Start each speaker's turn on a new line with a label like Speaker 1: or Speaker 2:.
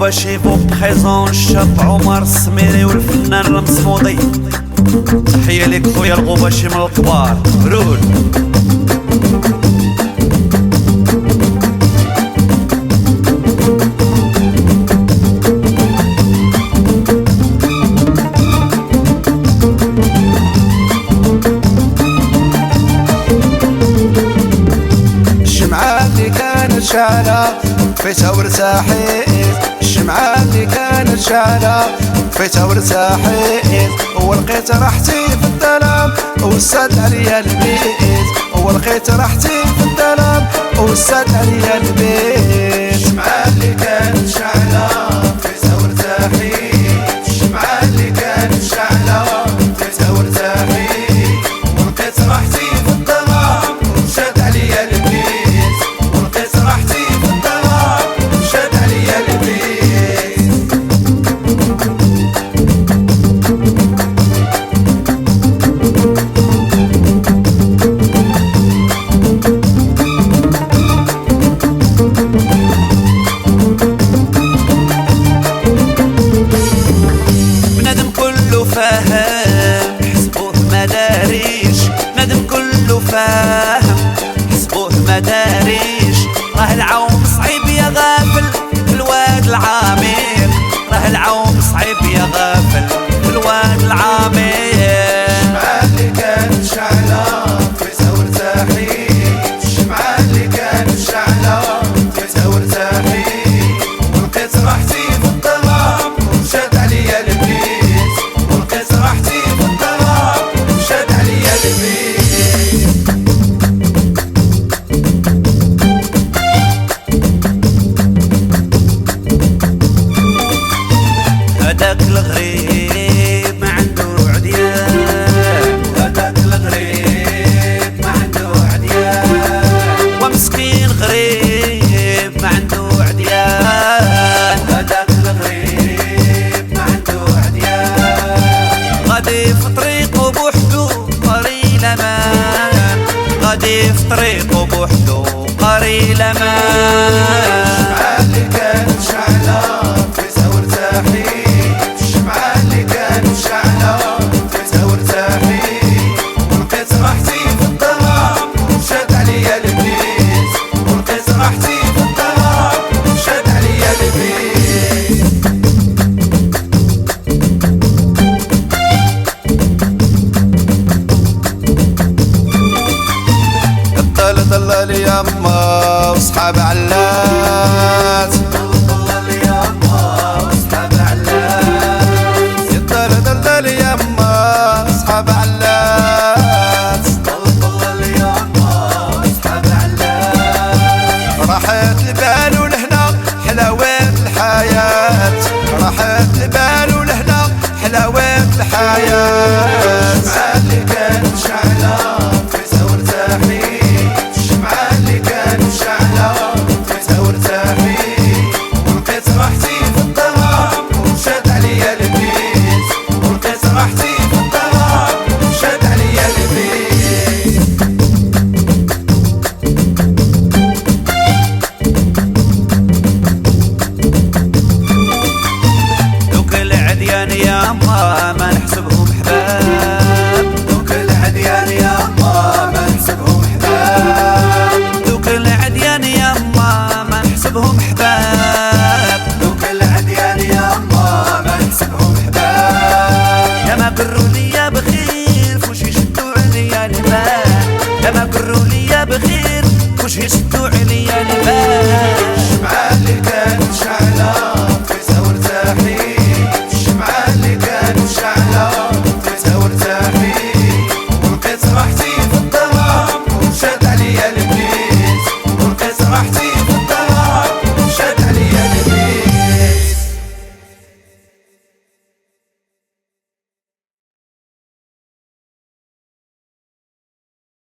Speaker 1: chez vos présents الشاب عمر السميري والفنان المصمودي. تحية ليك خويا الغباشي من الكبار. رول
Speaker 2: الشمعة اللي كانت شعلة فيتها ورتاحيت، الشمعة اللي كانت شعلة فيتها ورتاحيت، ولقيت راحتي في الظلام وساد عليا البيت، ولقيت راحتي في الظلام وساد عليا البيت. الشمعة اللي كانت شعلة فيتها ورتاحيت، الشمعة اللي كانت شعلة فيتها ورتاحيت، ولقيت راحتي في الظلام وساد عليا البيت، ولقيت راحتي في الظلام وساد عليا البيت.
Speaker 1: بنادم كله فاهم حسبوه مداريش، بنادم كله فاهم حسبوه مداريش. راه العوم صعيب يا غافل في الواد العامر، راه العوم صعيب يا غافل في الواد العامر.
Speaker 2: الشمعة اللي كانت شعلة فيتها ورتاحيت، الشمعة اللي كانت شعلة فيتها ورتاحيت، ولقيت راحتي في الظلام وشاد عليا البيت، ولقيت راحتي في الظلام وشاد عليا البيت.
Speaker 1: هداك الغريب ما عنده عديان، هداك الغريب ما عنده عديان، ومسكين غريب ما عنده عديان، هداك الغريب ما عنده عديان. غادي في طريقه بوحدو قاري الامان، غادي في طريقه بوحدو قاري الامان.
Speaker 2: الشمعة اللي كانت شعلة فيتها ورتاحيت، الشمعة اللي كانت شعلة فيتها ورتاحيت، ولقيت راحتي في الظلام وشاد عليا البيت، ولقيت راحتي في الظلام وشاد عليا البيت. الضل ضل لي يما وصحاب علات، ضل لي يما وصحاب علات، الضل ضل لي يما وصحاب علات، ضل لي يما وصحاب علات. راحت البال ولهنا حلاوة الحياة، راحت البال ولهنا حلاوة الحياة. الشمعة اللي كانت شعلة فيتها ورتاحيت، الشمعة اللي كانت شعلة فيتها ورتاحيت، ولقيت راحتي في الظلام وشاد عليا البيت، ولقيت راحتي في الظلام وشاد عليا البيت.
Speaker 1: دوك العديان يا ما نحسبهم حباب،
Speaker 2: دوك العديان يما ما نحسبهم حباب،
Speaker 1: دوك العديان يا ما نحسبهم حباب،
Speaker 2: دوك العديان يما ما نحسبهم حباب.
Speaker 1: يا ما قروا ليا بخير فوش يشدوا عليا الباب، يا ما قروا ليا بخير فوش يشدوا